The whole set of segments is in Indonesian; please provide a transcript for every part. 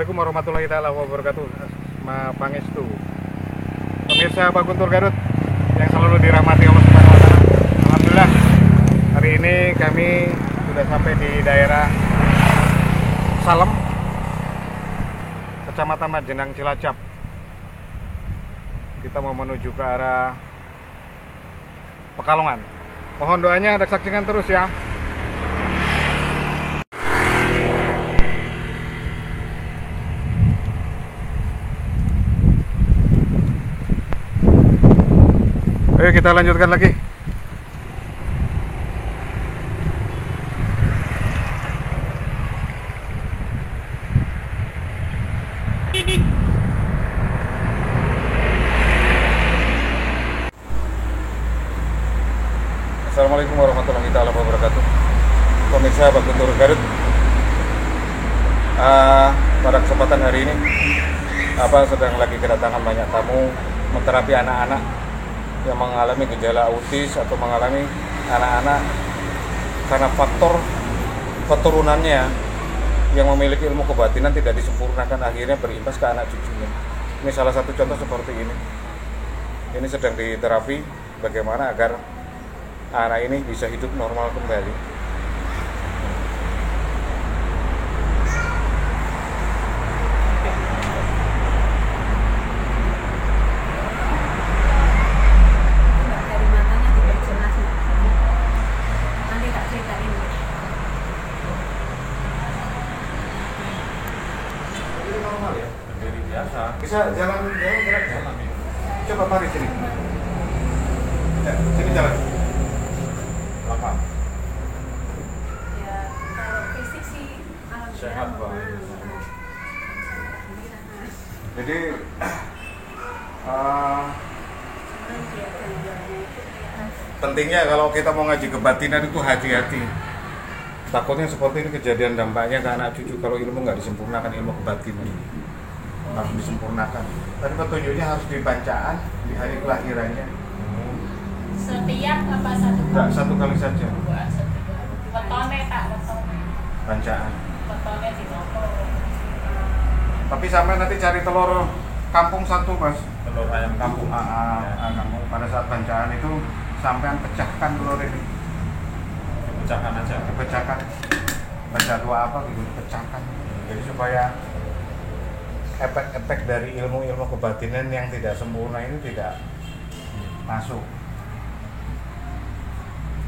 Assalamualaikum warahmatullahi wabarakatuh. Ma Pangestu. Pemirsa Pak Guntur Garut yang selalu dirahmati Allah Subhanahu wa taala. Alhamdulillah hari ini kami sudah sampai di daerah Salem, Kecamatan Majenang, Cilacap. Kita mau menuju ke arah Pekalongan. Mohon doanya, ada saksikan terus ya. Ayo kita lanjutkan lagi. Assalamualaikum warahmatullahi wabarakatuh. Pemirsa Pak Guntur Garut, pada kesempatan hari ini sedang lagi kedatangan banyak tamu menterapi anak-anak yang mengalami gejala autis atau mengalami anak-anak karena faktor keturunannya yang memiliki ilmu kebatinan tidak disempurnakan, akhirnya berimbas ke anak cucunya. Ini salah satu contoh seperti ini. Ini sedang diterapi bagaimana agar anak ini bisa hidup normal kembali. Bisa jalan gerak. Coba mari sini. Ya, sini jalan. Lapang. Ya, kalau fisik sih Sehat, Pak. Jadi pentingnya kalau kita mau ngaji kebatinan itu hati-hati. Takutnya seperti ini kejadian dampaknya ke anak cucu kalau ilmu nggak disempurnakan, ilmu kebatinan harus disempurnakan. Tadi petunjuknya harus di bacaan di hari kelahirannya. setiap apa satu Enggak, satu kali saja. Wetone tak wetone. Bacaan. Wetone di nopo. Tapi sampai nanti cari telur kampung satu, Mas. Telur ayam kampung. Kampung. Pada saat bacaan itu sampean pecahkan telur ini. Pecahkan aja. Pecahkan. Baca doa apa gitu, pecahkan. Jadi supaya efek-efek dari ilmu-ilmu kebatinan yang tidak sempurna ini tidak masuk.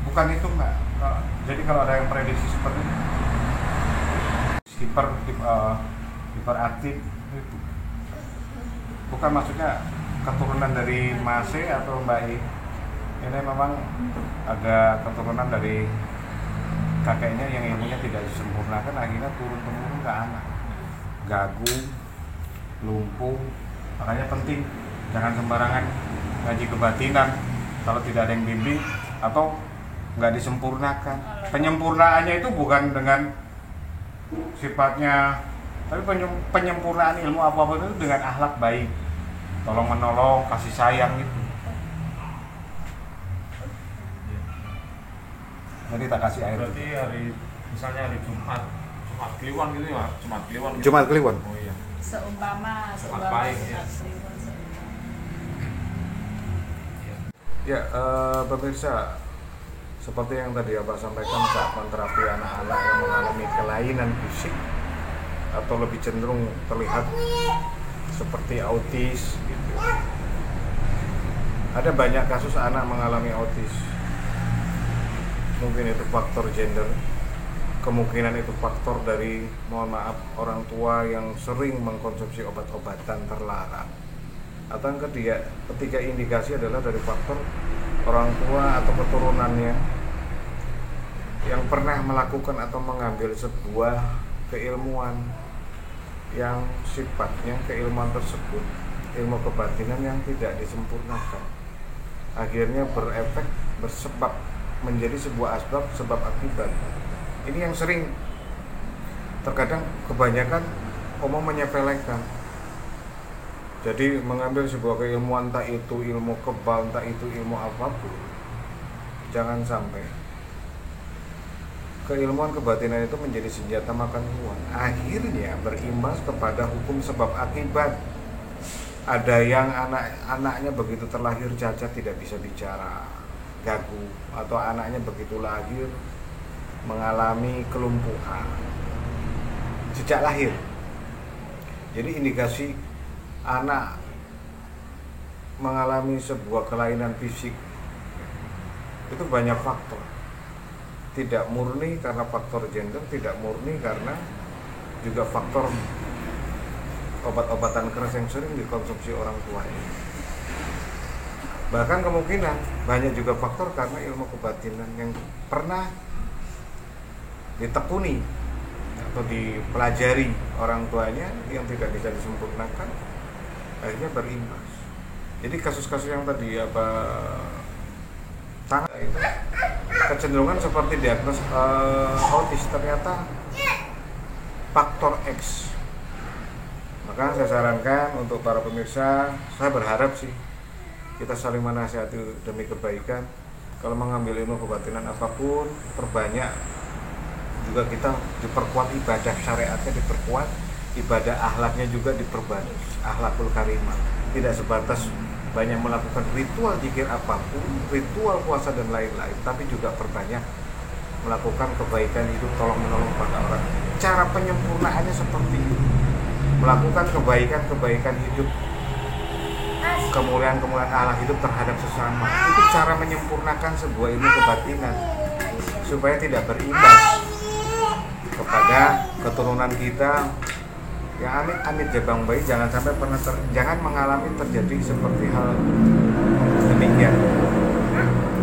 Bukan itu enggak. Jadi kalau ada yang prediksi seperti itu, hiperaktif itu bukan maksudnya keturunan dari Mas E atau Mbak I. Ini memang agak keturunan dari kakeknya yang ilmunya tidak disempurnakan, akhirnya turun-temurun ke anak. Gagu, lumpuh. Makanya penting jangan sembarangan ngaji kebatinan kalau tidak ada yang bimbing atau nggak disempurnakan. Penyempurnaannya itu bukan dengan sifatnya, tapi penyempurnaan ilmu apapun itu dengan akhlak baik, tolong menolong, kasih sayang gitu. Jadi tak kasih air. Berarti misalnya hari Jumat Kliwon gitu ya, Jumat Kliwon. Gitu. Jumat Kliwon. Oh iya. Seumpama Pahing, ya. Kliwon. Ya, pemirsa, seperti yang tadi Abah sampaikan saat menterapi anak-anak yang mengalami kelainan fisik atau lebih cenderung terlihat seperti autis gitu. Ada banyak kasus anak mengalami autis. Mungkin itu faktor gender, kemungkinan itu faktor dari, mohon maaf, orang tua yang sering mengkonsumsi obat-obatan terlarang, atau yang ketiga indikasi adalah dari faktor orang tua atau keturunannya yang pernah melakukan atau mengambil sebuah keilmuan yang sifatnya keilmuan tersebut ilmu kebatinan yang tidak disempurnakan, akhirnya berefek bersebab menjadi sebuah sebab akibat. Ini yang sering terkadang kebanyakan menyepelekan. Jadi mengambil sebuah keilmuan, tak itu ilmu kebal, tak itu ilmu apapun, jangan sampai keilmuan kebatinan itu menjadi senjata makan tuan, akhirnya berimbas kepada hukum sebab akibat. Ada yang anak-anaknya begitu terlahir cacat, tidak bisa bicara, gagu, atau anaknya begitu lahir mengalami kelumpuhan sejak lahir. Jadi indikasi anak mengalami sebuah kelainan fisik itu banyak faktor. Tidak murni karena faktor gender, tidak murni karena juga faktor obat-obatan keras yang sering dikonsumsi orang tuanya. Bahkan kemungkinan banyak juga faktor karena ilmu kebatinan yang pernah ditekuni atau dipelajari orang tuanya yang tidak bisa disempurnakan, akhirnya berimbas. Jadi kasus-kasus yang tadi tangan itu kecenderungan seperti diagnos autis, ternyata faktor X. Maka saya sarankan untuk para pemirsa, saya berharap sih kita saling menasihati demi kebaikan. Kalau mengambil ilmu kebatinan apapun, perbanyak. Juga kita diperkuat ibadah syariatnya, diperkuat ibadah akhlaknya juga diperbanyak, akhlakul karimah. Tidak sebatas banyak melakukan ritual zikir apapun, ritual puasa dan lain-lain, tapi juga perbanyak melakukan kebaikan hidup, tolong menolong pada orang. Cara penyempurnaannya seperti itu, melakukan kebaikan hidup, kemuliaan akhlak hidup terhadap sesama. Itu cara menyempurnakan sebuah ilmu kebatinan supaya tidak berimbas kepada keturunan kita yang amit-amit jabang bayi. Jangan sampai jangan mengalami terjadi seperti hal demikian,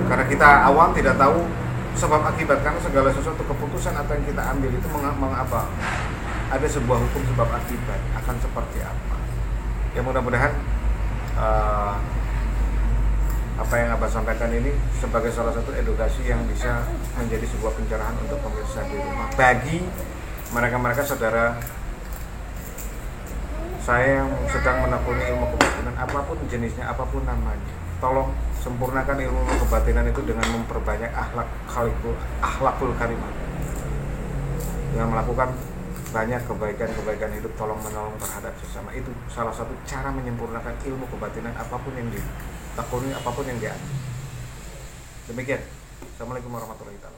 karena kita awam tidak tahu sebab akibat, karena segala sesuatu keputusan atau yang kita ambil itu ada sebuah hukum sebab akibat akan seperti apa. Ya mudah-mudahan apa yang Abah sampaikan ini sebagai salah satu edukasi yang bisa menjadi sebuah pencerahan untuk pemirsa di rumah. Bagi mereka-mereka saudara saya yang sedang menekuni ilmu kebatinan apapun jenisnya, apapun namanya, tolong sempurnakan ilmu kebatinan itu dengan memperbanyak akhlakul karimah, dengan melakukan banyak kebaikan hidup, tolong menolong terhadap sesama. Itu salah satu cara menyempurnakan ilmu kebatinan apapun yang ditekuni, apapun yang diambil. Demikian. Assalamualaikum warahmatullahi wabarakatuh.